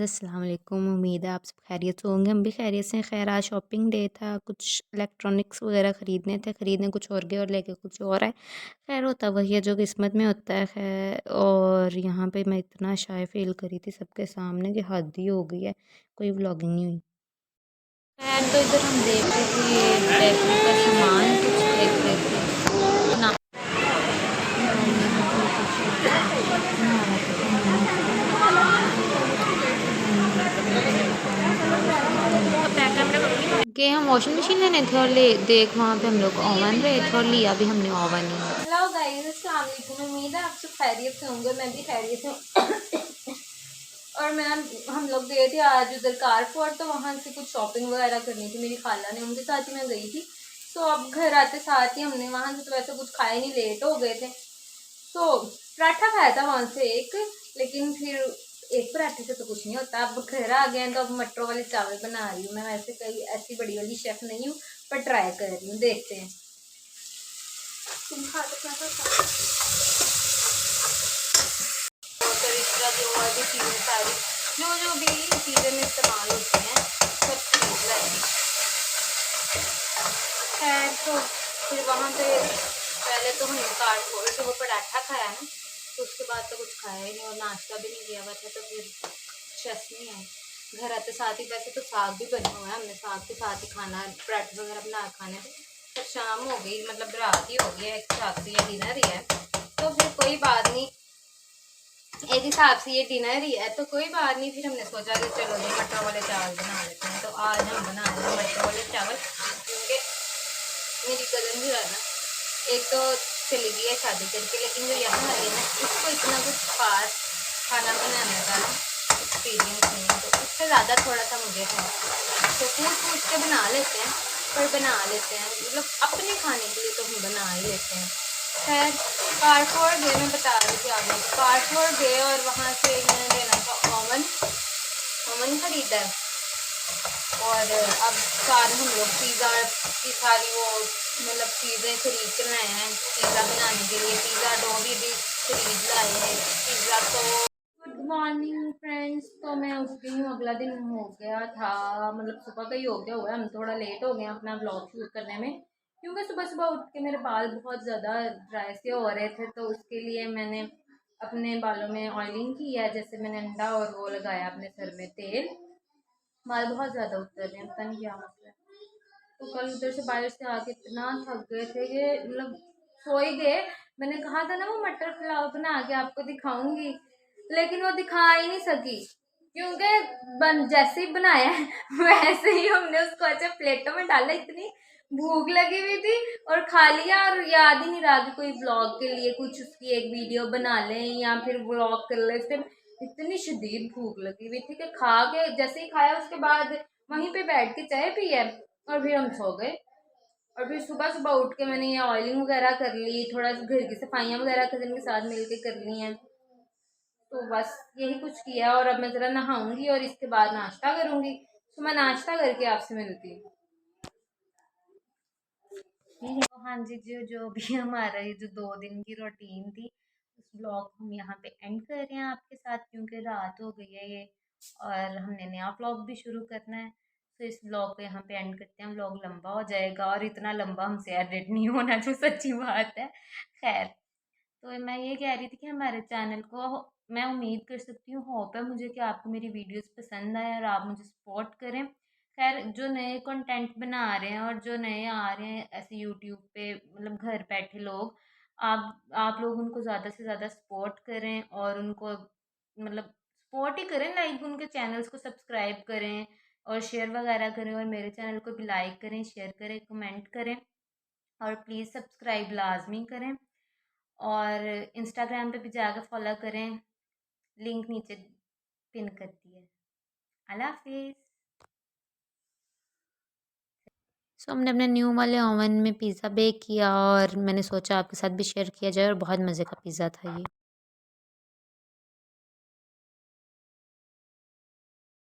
अस्सलाम वालेकुम। उम्मीद है आप सब खैरियत से होंगे। हम भी खैरियत से हैं। खैर आज शॉपिंग डे था, कुछ इलेक्ट्रॉनिक्स वगैरह ख़रीदने कुछ और गए और लेके कुछ और आए। खैर होता वही है जो किस्मत में होता है। खैर और यहाँ पे मैं इतना शाय फ़ील करी थी सबके सामने कि हद ही हो गई है, कोई व्लॉगिंग नहीं हुई। खैर तो इधर हम देख रहे थे ये बेकरी का सामान कुछ देख रहे थे ना। गए हम वॉशिंग मशीन लेने थे और ले देख वहाँ पे हम लोग ओवन रहे थे और लिया भी हमने ओवन ही। हेलो गाइस, अस्सलाम वालेकुम। उम्मीद है आप सब खैरियत से होंगे, मैं भी खैरियत से हूँ। और मैं हम लोग गए थे आज उधर कारफोर्ट, तो वहाँ से कुछ शॉपिंग वगैरह करनी थी मेरी खाला ने, उनके साथ ही मैं गई थी। तो अब घर आते साथ ही हमने वहाँ से तो वैसे कुछ खाया नहीं, लेट हो गए थे। तो पराठा खाया था वहाँ से एक, लेकिन फिर एक पराठे से तो कुछ नहीं होता। अब घर आ गए हैं तो अब मटरों वाले चावल बना रही हूँ मैं। वैसे कई ऐसी बड़ी वाली शेफ नहीं हूँ, पर ट्राई कर रही हूँ, देखते हैं। तुम खा तो इस तरह जो और भी चीज़ें सारी जो भी चीज़ें में इस्तेमाल होती हैं सब खरीद लाएंगे। खैर तो फिर वहाँ पे पहले तो हमने कारपोर से वो पराठा खाया ना, तो उसके बाद तो कुछ खाया ही नहीं और नाश्ता भी नहीं किया हुआ था, तो फिर स्ट्रेस नहीं आई। घर आते साथ ही वैसे तो साग भी बना हुआ है, हमने साग के साथ ही खाना पराठे वगैरह बना खाने थे। तो शाम हो गई, मतलब रात ही हो गई है, एक हिसाब से ये डिनर ही है, तो फिर कोई बात नहीं। एक हिसाब से ये डिनर ही है तो कोई बात नहीं। फिर हमने सोचा कि चलो जी मटर वाले चावल बना लेते हैं, तो आज हम बना रहे हैं मटर वाले चावल। क्योंकि मेरी कज़न जो है ना, एक तो चली गई है शादी करके, लेकिन जो यहाँ आई है ना, उसको इतना कुछ खास खाना बनाने का ना एक्सपीरियंस नहीं है, तो उससे ज़्यादा थोड़ा सा मुझे है। तो पूछ के बना लेते हैं, पर बना लेते हैं, मतलब अपने खाने के लिए तो हम बना ही लेते हैं। खैर कारफोर गए, मैं बता रही थी आपको, कारफोर गए और वहाँ से मैंने लेना था ओवन। ओवन खरीदा है और अब सारे हम लोग पिज़्ज़ा की सारी वो मतलब चीज़ें खरीद कर लाए हैं पिज़्ज़ा बनाने के लिए। पिज़्ज़ा डो भी खरीद लाए हैं। पिज़्ज़ा तो गुड मॉर्निंग फ्रेंड्स, तो मैं उस दिन अगला दिन हो गया था, मतलब सुबह का ही हो गया हुआ है। हम थोड़ा लेट हो गए अपना ब्लॉग शूट करने में, क्योंकि सुबह सुबह उठ के मेरे बाल बहुत ज़्यादा ड्राई से हो रहे थे, तो उसके लिए मैंने अपने बालों में ऑयलिंग की है। जैसे मैंने अंडा और वो लगाया अपने सर में तेल, बाल बहुत ज़्यादा उतर रहे हैं, पता नहीं क्या मसला है। तो कल उधर से बाहर से आके इतना थक गए थे कि मतलब सो ही गए। मैंने कहा था ना वो मटर पुलाव बना के आपको दिखाऊंगी, लेकिन वो दिखा ही नहीं सकी, क्योंकि जैसे ही बनाया है वैसे ही हमने उसको अच्छा प्लेटों में डाला। इतनी भूख लगी हुई थी और खा लिया, और याद ही नहीं रहा कि कोई ब्लॉग के लिए कुछ उसकी एक वीडियो बना लें या फिर ब्लॉग कर ले। फिर इतनी शदीद भूख लगी हुई थी कि खा के जैसे ही खाया उसके बाद वहीं पे बैठ के चाय पी है और फिर हम सो गए। और फिर सुबह सुबह उठ के मैंने ये ऑयलिंग वगैरह कर ली, थोड़ा घर की सफाइयाँ वगैरह कजन के साथ मिलके कर ली हैं। तो बस यही कुछ किया और अब मैं ज़रा नहाऊंगी और इसके बाद नाश्ता करूंगी। तो मैं नाश्ता करके आपसे मिलती हूँ। तो हाँ जी, जो जो भी हमारा ये जो 2 दिन की रूटीन थी, उस ब्लॉग हम यहाँ पे एंड कर रहे हैं आपके साथ, क्योंकि रात हो गई है ये और हमने नया ब्लॉग भी शुरू करना है। तो इस ब्लॉग को यहाँ पे एंड करते हैं। ब्लॉग लंबा हो जाएगा और इतना लंबा हमसे एडिट नहीं होना, जो सच्ची बात है। खैर तो मैं ये कह रही थी कि हमारे चैनल को मैं उम्मीद कर सकती हूँ, होप है मुझे कि आपको मेरी वीडियोस पसंद आए और आप मुझे सपोर्ट करें। खैर जो नए कंटेंट बना रहे हैं और जो नए आ रहे हैं ऐसे यूट्यूब पे, मतलब घर बैठे लोग, आप लोग उनको ज़्यादा से ज़्यादा सपोर्ट करें और उनको मतलब सपोर्ट ही करें, लाइक उनके चैनल्स को सब्सक्राइब करें और शेयर वगैरह करें, और मेरे चैनल को भी लाइक करें, शेयर करें, कमेंट करें और प्लीज़ सब्सक्राइब लाजमी करें। और इंस्टाग्राम पे भी जाकर फॉलो करें, लिंक नीचे पिन कर दी है। अल्लाह हाफिज़। सो हमने अपने न्यू वाले ओवन में पिज़्ज़ा बेक किया और मैंने सोचा आपके साथ भी शेयर किया जाए, और बहुत मज़े का पिज़्ज़ा था ये।